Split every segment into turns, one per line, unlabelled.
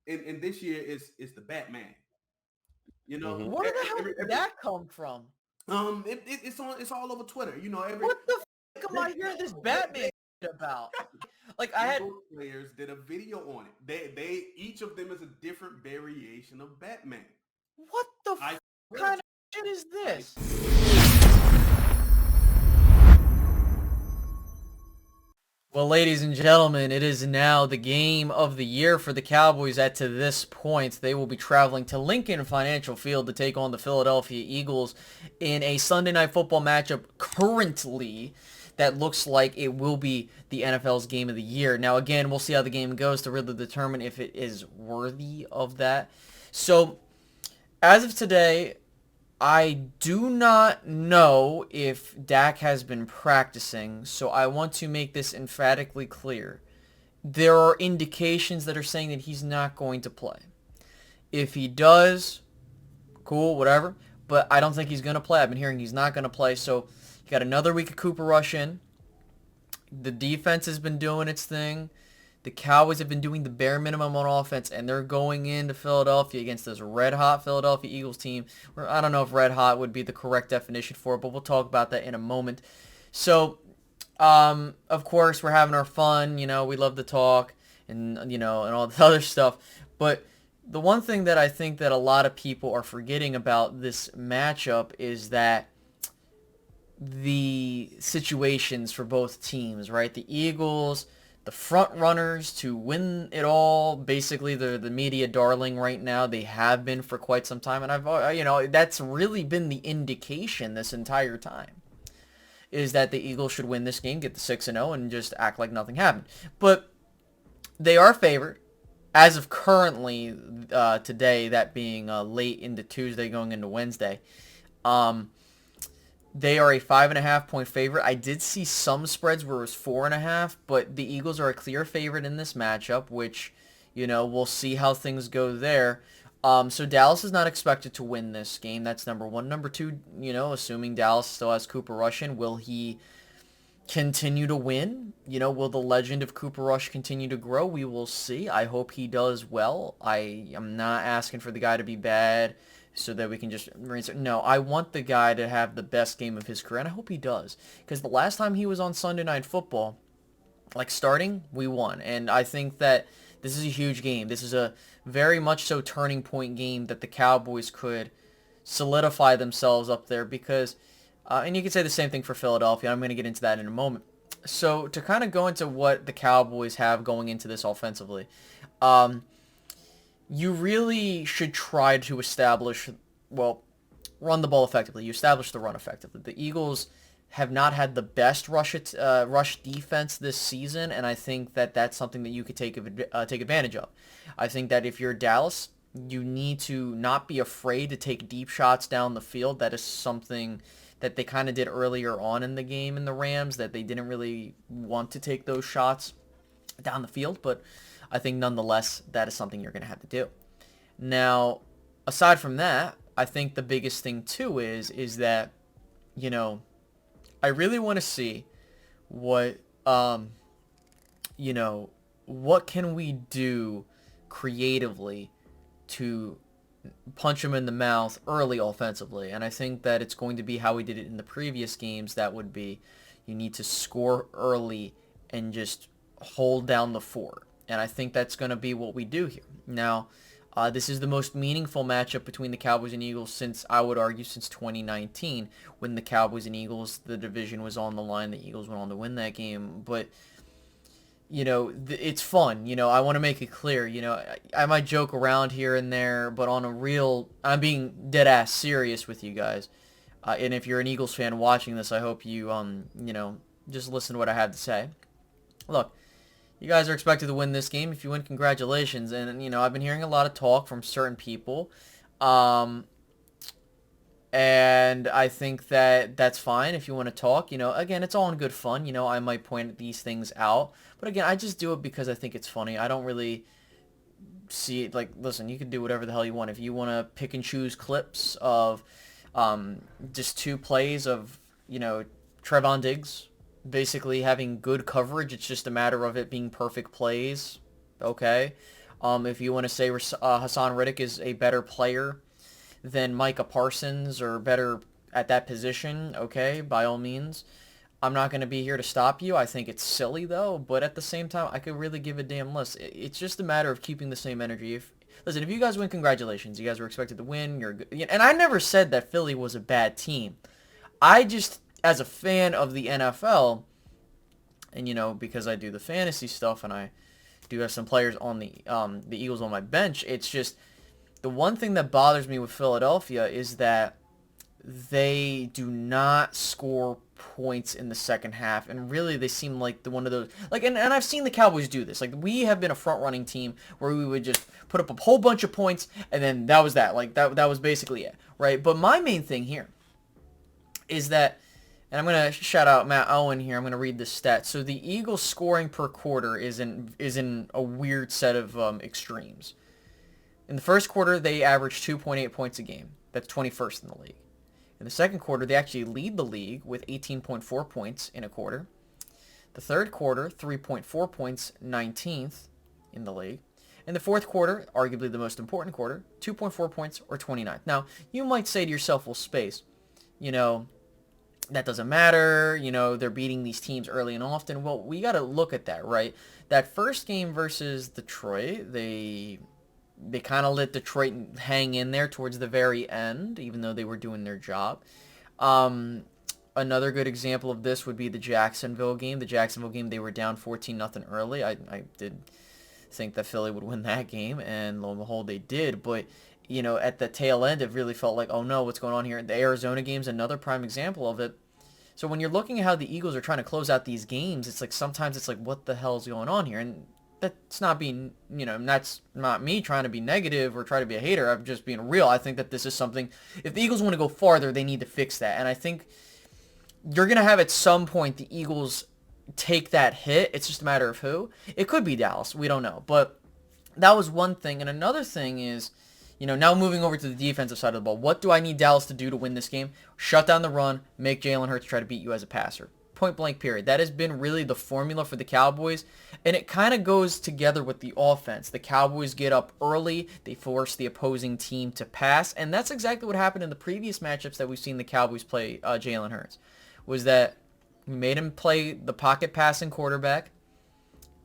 and this year is the Batman. You know,
Hmm.
Where the hell did that come from?
it's all over Twitter. You know,
What the f am
they,
I hearing this
they,
Batman about? Like I had
Eagles players did a video on it. They each of them is a different variation of Batman.
what the
I
f
swear
kind
to
of shit is
you, I
this? Well, ladies and gentlemen, it is now the game of the year for the Cowboys. At to this point, they will be traveling to Lincoln Financial Field to take on the Philadelphia Eagles in a Sunday Night Football matchup currently that looks like it will be the NFL's game of the year. Now, again, we'll see how the game goes to really determine if it is worthy of that. So, as of today, I do not know if Dak has been practicing, so I want to make this emphatically clear. There are indications that are saying that he's not going to play. If he does, cool, whatever. But I don't think he's going to play. I've been hearing he's not going to play. So you got another week of Cooper Rush in. The defense has been doing its thing. The Cowboys have been doing the bare minimum on offense, and they're going into Philadelphia against this red-hot Philadelphia Eagles team. Where I don't know if red-hot would be the correct definition for it, but we'll talk about that in a moment. So, of course, we're having our fun. You know, we love to talk and, you know, and all the other stuff. But the one thing that I think that a lot of people are forgetting about this matchup is that the situations for both teams, right? The Eagles, the front runners to win it all. Basically, they're the media darling right now. They have been for quite some time, and you know, that's really been the indication this entire time is that the Eagles should win this game, get the 6-0, and just act like nothing happened. But they are favored as of currently today, that being late into Tuesday, going into Wednesday. Um, they are a 5.5 point favorite. I did see some spreads where it was 4.5, but the Eagles are a clear favorite in this matchup, which, you know, we'll see how things go there. So Dallas is not expected to win this game. That's number one. Number two, you know, assuming Dallas still has Cooper Rush in, will he continue to win? You know, will the legend of Cooper Rush continue to grow? We will see. I hope he does well. I am not asking for the guy to be bad so that we can just rinse it. No, I want the guy to have the best game of his career, and I hope he does. Because the last time he was on Sunday Night Football, like starting, we won. And I think that this is a huge game. This is a very much so turning point game that the Cowboys could solidify themselves up there because, and you can say the same thing for Philadelphia. I'm going to get into that in a moment. So to kind of go into what the Cowboys have going into this offensively, um, you really should try to establish, well, run the ball effectively. You establish the run effectively. The Eagles have not had the best rush defense this season, and I think that that's something that you could take advantage of. I think that if you're Dallas, you need to not be afraid to take deep shots down the field. That is something that they kind of did earlier on in the game in the Rams, that they didn't really want to take those shots down the field, but I think nonetheless that is something you're going to have to do. Now, aside from that, I think the biggest thing too is that, you know, I really want to see what you know, what can we do creatively to punch them in the mouth early offensively. And I think that it's going to be how we did it in the previous games. That would be you need to score early and just hold down the fort. And I think that's going to be what we do here. Now, this is the most meaningful matchup between the Cowboys and Eagles since, I would argue, since 2019 when the Cowboys and Eagles, the division was on the line. The Eagles went on to win that game. But you know, it's fun. You know, I want to make it clear. You know, I might joke around here and there, but on a real, I'm being dead ass serious with you guys. And if you're an Eagles fan watching this, I hope you, you know, just listen to what I have to say. Look, you guys are expected to win this game. If you win, congratulations. And you know, I've been hearing a lot of talk from certain people. Um, and I think that that's fine if you want to talk. You know, again, it's all in good fun. You know, I might point these things out. But again, I just do it because I think it's funny. I don't really see it like, listen, you can do whatever the hell you want. If you want to pick and choose clips of just two plays of, you know, Trevon Diggs basically having good coverage, it's just a matter of it being perfect plays. Okay. If you want to say Hassan Riddick is a better player than Micah Parsons or better at that position, okay, by all means. I'm not going to be here to stop you. I think it's silly though, but at the same time, I could really give a damn less. It's just a matter of keeping the same energy. Listen, if you guys win, congratulations. You guys were expected to win. You're good. And I never said that Philly was a bad team. I just, as a fan of the NFL, and because I do the fantasy stuff and I do have some players on the Eagles on my bench, it's just the one thing that bothers me with Philadelphia is that they do not score points in the second half, and really they seem like one of those, like, and I've seen the Cowboys do this. Like, we have been a front running team where we would just put up a whole bunch of points and then that was that. Like, that was basically it, right? But my main thing here is that, and I'm going to shout out Matt Owen here. I'm going to read this stat. So the Eagles scoring per quarter is in a weird set of extremes. In the first quarter, they averaged 2.8 points a game. That's 21st in the league. In the second quarter, they actually lead the league with 18.4 points in a quarter. The third quarter, 3.4 points, 19th in the league. In the fourth quarter, arguably the most important quarter, 2.4 points or 29th. Now, you might say to yourself, well, Space, that doesn't matter. They're beating these teams early and often. Well, we got to look at that, right? That first game versus Detroit, they kind of let Detroit hang in there towards the very end, even though they were doing their job. Another good example of this would be the Jacksonville game. The Jacksonville game, they were down 14-0 early. I did think that Philly would win that game, and lo and behold, they did. But, at the tail end, it really felt like, oh no, what's going on here? The Arizona game's another prime example of it. So when you're looking at how the Eagles are trying to close out these games, it's like sometimes it's like, what the hell's going on here? And that's not being, that's not me trying to be negative or try to be a hater. I'm just being real. I think that this is something, if the Eagles want to go farther, they need to fix that. And I think you're going to have at some point the Eagles take that hit. It's just a matter of who. It could be Dallas. We don't know. But that was one thing. And another thing is, now moving over to the defensive side of the ball, what do I need Dallas to do to win this game? Shut down the run, make Jalen Hurts try to beat you as a passer. Point blank period. That has been really the formula for the Cowboys, and it kind of goes together with the offense. The Cowboys get up early, they force the opposing team to pass, and that's exactly what happened in the previous matchups that we've seen the Cowboys play Jalen Hurts, was that we made him play the pocket passing quarterback,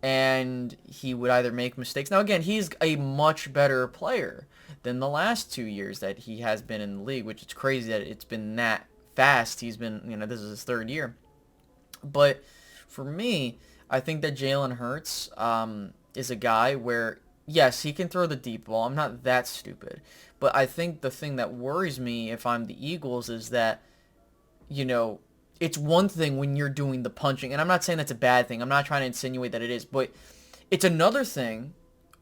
and he would either make mistakes. Now again, he's a much better player than the last 2 years that he has been in the league, which is crazy that it's been that fast. He's been, this is his third year. But for me, I think that Jalen Hurts is a guy where, yes, he can throw the deep ball. I'm not that stupid. But I think the thing that worries me if I'm the Eagles is that, it's one thing when you're doing the punching. And I'm not saying that's a bad thing. I'm not trying to insinuate that it is. But it's another thing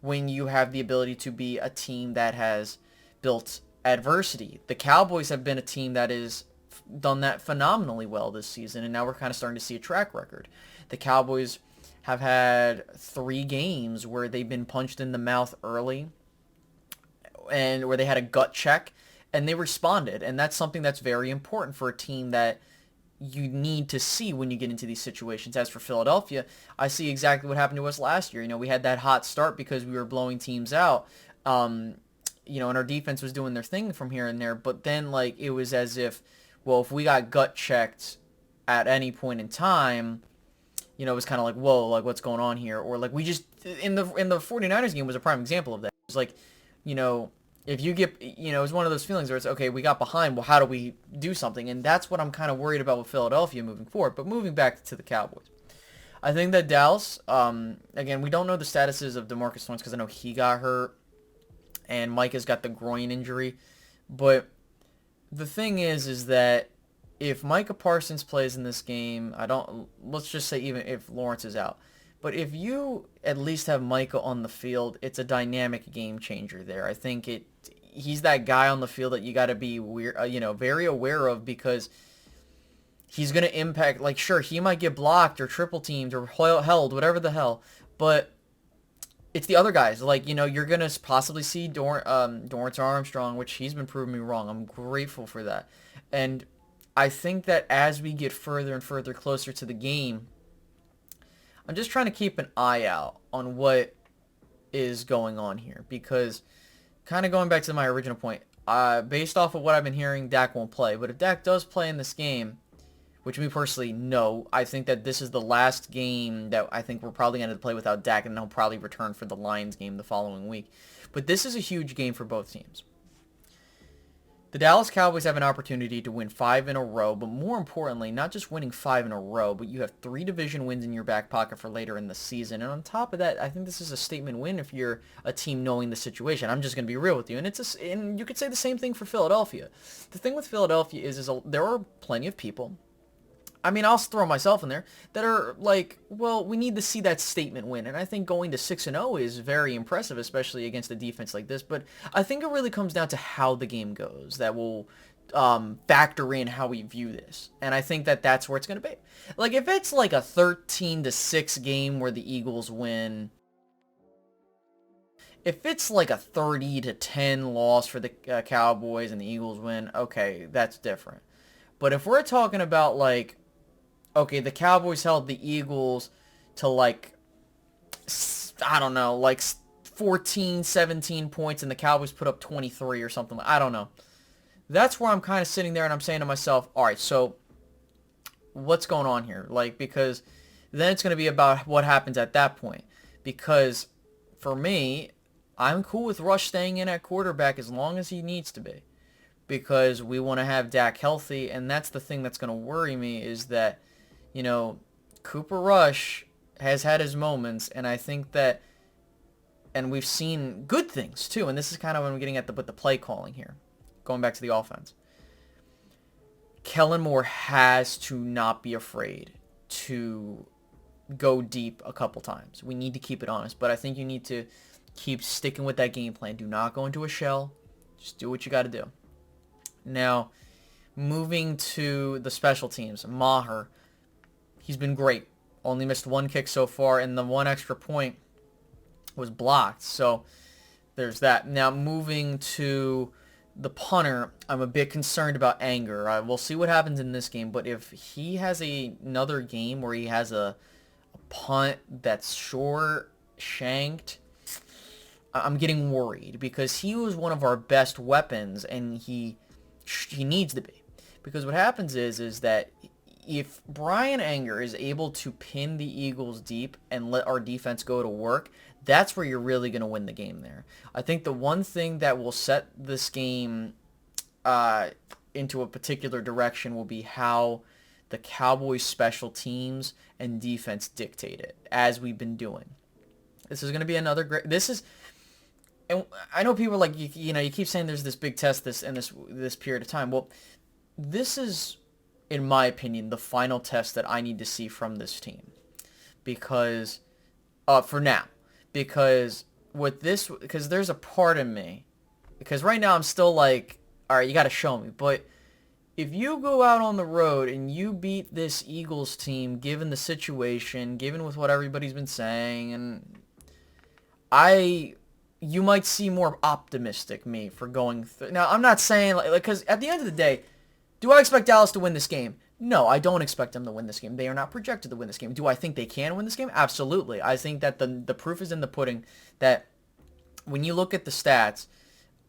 when you have the ability to be a team that has built adversity. The Cowboys have been a team that is done that phenomenally well this season, and now we're kind of starting to see a track record. The Cowboys have had 3 games where they've been punched in the mouth early and where they had a gut check and they responded, and that's something that's very important for a team that you need to see when you get into these situations. As for Philadelphia, I see exactly what happened to us last year. We had that hot start because we were blowing teams out, and our defense was doing their thing from here and there, but then it was as if, well, if we got gut checked at any point in time, it was kind of like, whoa, what's going on here? Or we just, in the 49ers game was a prime example of that. It was if you get, it was one of those feelings where it's, okay, we got behind, well, how do we do something? And that's what I'm kind of worried about with Philadelphia moving forward. But moving back to the Cowboys, I think that Dallas, again, we don't know the statuses of DeMarcus Lawrence because I know he got hurt and Mike has got the groin injury. But the thing is that if Micah Parsons plays in this game, let's just say even if Lawrence is out, but if you at least have Micah on the field, it's a dynamic game changer there. I think he's that guy on the field that you got to be very aware of, because he's going to impact, sure, he might get blocked or triple teamed or held, whatever the hell, but it's the other guys. You're going to possibly see Dorrance Armstrong, which he's been proving me wrong. I'm grateful for that. And I think that as we get further and further closer to the game, I'm just trying to keep an eye out on what is going on here, because kind of going back to my original point, based off of what I've been hearing, Dak won't play. But if Dak does play in this game, which me personally, no, I think that this is the last game that I think we're probably going to play without Dak, and he'll probably return for the Lions game the following week. But this is a huge game for both teams. The Dallas Cowboys have an opportunity to win 5 in a row, but more importantly, not just winning 5 in a row, but you have 3 division wins in your back pocket for later in the season. And on top of that, I think this is a statement win if you're a team knowing the situation. I'm just going to be real with you, and and you could say the same thing for Philadelphia. The thing with Philadelphia is there are plenty of people, I mean, I'll throw myself in there, that are like, well, we need to see that statement win. And I think going to 6-0 is very impressive, especially against a defense like this. But I think it really comes down to how the game goes that will factor in how we view this. And I think that that's where it's going to be. Like, if it's like a 13-6 game where the Eagles win, if it's like a 30-10 loss for the Cowboys and the Eagles win, okay, that's different. But if we're talking about like, okay, the Cowboys held the Eagles to like, I don't know, like 14, 17 points, and the Cowboys put up 23 or something. I don't know. That's where I'm kind of sitting there and I'm saying to myself, all right, so what's going on here? Like, because then it's going to be about what happens at that point. Because for me, I'm cool with Rush staying in at quarterback as long as he needs to be, because we want to have Dak healthy, and that's the thing that's going to worry me, is that, you know, Cooper Rush has had his moments, and I think that, and we've seen good things too, and this is kind of when we're getting at the play calling here, going back to the offense. Kellen Moore has to not be afraid to go deep a couple times. We need to keep it honest, but I think you need to keep sticking with that game plan. Do not go into a shell. Just do what you got to do. Now, moving to the special teams, Maher, he's been great. Only missed 1 kick so far, and the 1 extra point was blocked. So there's that. Now, moving to the punter, I'm a bit concerned about Anger. We'll see what happens in this game, but if he has another game where he has a punt that's short, shanked, I'm getting worried, because he was one of our best weapons, and he needs to be. Because what happens is that if Brian Anger is able to pin the Eagles deep and let our defense go to work, that's where you're really going to win the game there. I think the one thing that will set this game into a particular direction will be how the Cowboys special teams and defense dictate it, as we've been doing. This is going to be another great... And I know people are like, you know, you keep saying there's this big test this period of time. Well, this is, in my opinion, the final test that I need to see from this team. Because, for now. Because because there's a part of me, because right now I'm still like, all right, you got to show me. But if you go out on the road and you beat this Eagles team, given the situation, given with what everybody's been saying, and you might see more optimistic me for going through. Now, I'm not saying, like, because at the end of the day, do I expect Dallas to win this game? No, I don't expect them to win this game. They are not projected to win this game. Do I think they can win this game? Absolutely. I think that the proof is in the pudding, that when you look at the stats,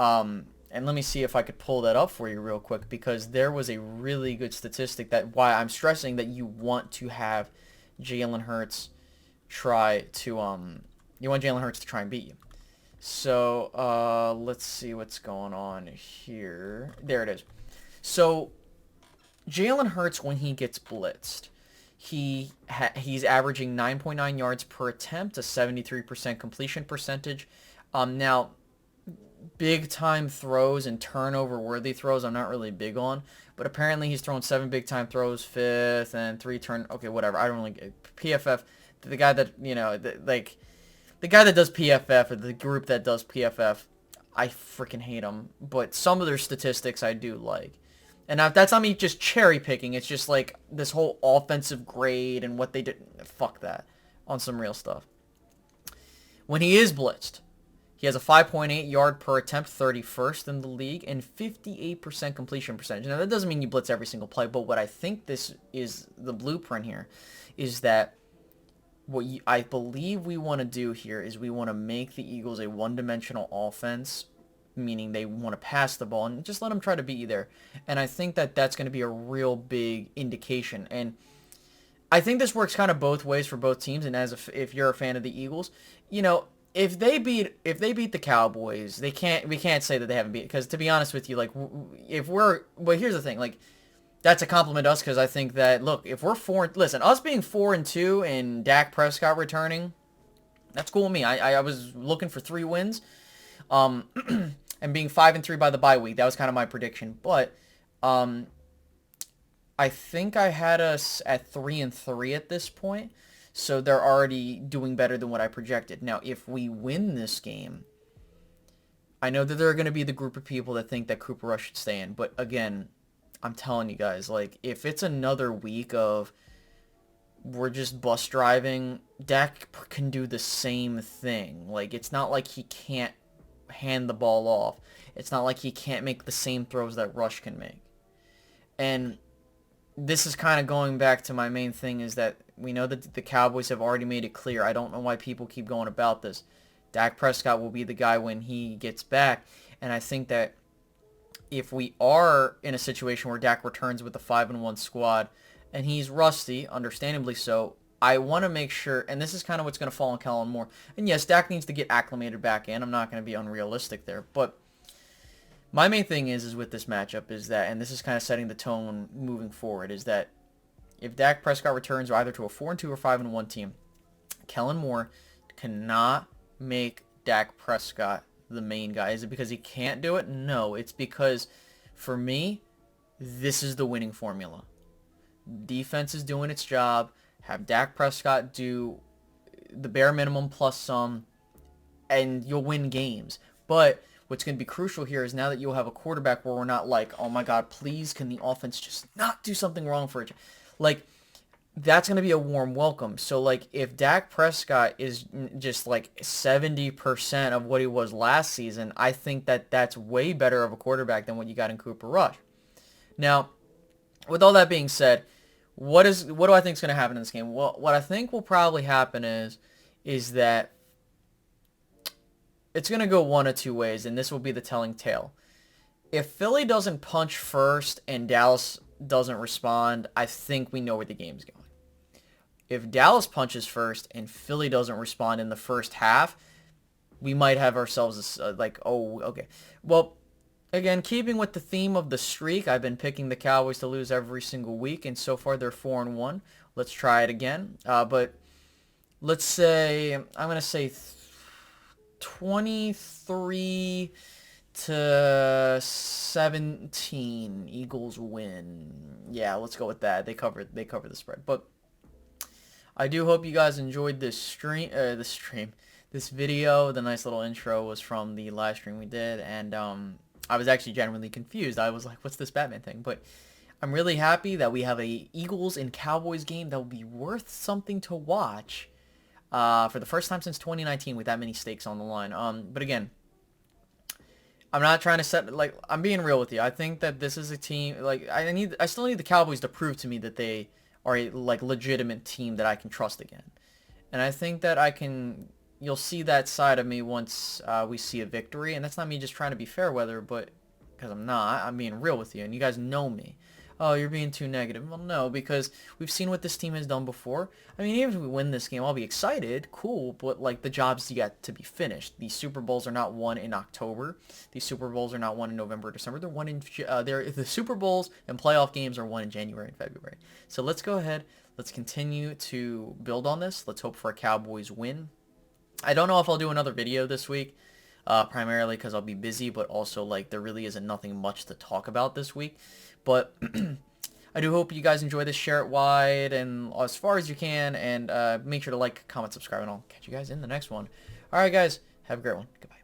and let me see if I could pull that up for you real quick, because there was a really good statistic that why I'm stressing that you want to have Jalen Hurts try to, you want Jalen Hurts to try and beat you. So, let's see what's going on here. There it is. So, Jalen Hurts, when he gets blitzed, he's averaging 9.9 yards per attempt, a 73% completion percentage. Now, big-time throws and turnover-worthy throws I'm not really big on, but apparently he's thrown 7 big-time throws, 5th, and 3 okay, whatever. I don't really... PFF, the guy that, you know, the guy that does PFF, or the group that does PFF, I freaking hate them. But some of their statistics I do like. And now, that's not me just cherry picking. It's just like this whole offensive grade and what they did. Fuck that. On some real stuff. When he is blitzed, he has a 5.8 yard per attempt, 31st in the league, and 58% completion percentage. Now, that doesn't mean you blitz every single play, but what I think this is the blueprint here is that I believe we want to do here is we want to make the Eagles a one-dimensional offense, meaning they want to pass the ball and just let them try to beat you there. And I think that that's going to be a real big indication. And I think this works kind of both ways for both teams. And if you're a fan of the Eagles, if they beat the Cowboys, we can't say that they haven't beat, because to be honest with you, like here's the thing, like that's a compliment to us, because I think that, look, if we're us being 4-2 and Dak Prescott returning, that's cool with me. I was looking for 3 wins, and being 5-3 by the bye week, that was kind of my prediction. But I think I had us at 3-3 at this point. So they're already doing better than what I projected. Now, if we win this game, I know that there are going to be the group of people that think that Cooper Rush should stay in. But again, I'm telling you guys, like, if it's another week of we're just bus driving, Dak can do the same thing. Like, it's not like he can't hand the ball off. It's not like he can't make the same throws that Rush can make. And this is kind of going back to my main thing, is that we know that the Cowboys have already made it clear. I don't know why people keep going about this. Dak Prescott will be the guy when he gets back. And I think that if we are in a situation where Dak returns with the 5-1 squad and he's rusty, understandably so, I want to make sure, and this is kind of what's going to fall on Kellen Moore. And yes, Dak needs to get acclimated back in. I'm not going to be unrealistic there. But my main thing is with this matchup is that, and this is kind of setting the tone moving forward, is that if Dak Prescott returns either to a 4-2 or 5-1 team, Kellen Moore cannot make Dak Prescott the main guy. Is it because he can't do it? No, it's because, for me, this is the winning formula. Defense is doing its job. Have Dak Prescott do the bare minimum plus some, and you'll win games. But what's going to be crucial here is now that you'll have a quarterback where we're not like, oh my God, please can the offense just not do something wrong for it? Like, that's going to be a warm welcome. So, like, if Dak Prescott is just like 70% of what he was last season, I think that that's way better of a quarterback than what you got in Cooper Rush. Now, with all that being said, what do I think is going to happen in this game? Well, what I think will probably happen is that it's going to go one of two ways, and this will be the telling tale. If Philly doesn't punch first and Dallas doesn't respond, I think we know where the game's going. If Dallas punches first and Philly doesn't respond in the first half, we might have ourselves this, oh, okay. Well, again, keeping with the theme of the streak, I've been picking the Cowboys to lose every single week, and so far they're 4-1. Let's try it again. But let's say, I'm going to say 23 to 17, Eagles win. Yeah, let's go with that. They cover the spread. But I do hope you guys enjoyed this this video. The nice little intro was from the live stream we did, and I was actually genuinely confused. I was like, what's this Batman thing? But I'm really happy that we have a Eagles and Cowboys game that will be worth something to watch for the first time since 2019 with that many stakes on the line. But again, I'm not trying to set, like, I'm being real with you. I think that this is a team, like, I still need the Cowboys to prove to me that they are a, like, legitimate team that I can trust again. And I think that you'll see that side of me once we see a victory. And that's not me just trying to be fair weather, but because I'm being real with you, and you guys know me. Oh, you're being too negative. Well, no, because we've seen what this team has done before. I mean, even if we win this game, I'll be excited, cool, but, like, the job's yet to be finished. These Super Bowls are not won in October. These Super Bowls are not won in November or December. They're won in the Super Bowls and playoff games are won in January and February. So let's go ahead. Let's continue to build on this. Let's hope for a Cowboys win. I don't know if I'll do another video this week, primarily because I'll be busy, but also, like, there really isn't nothing much to talk about this week. But I do hope you guys enjoy this. Share it wide and as far as you can, and make sure to like, comment, subscribe, and I'll catch you guys in the next one. All right, guys, have a great one. Goodbye.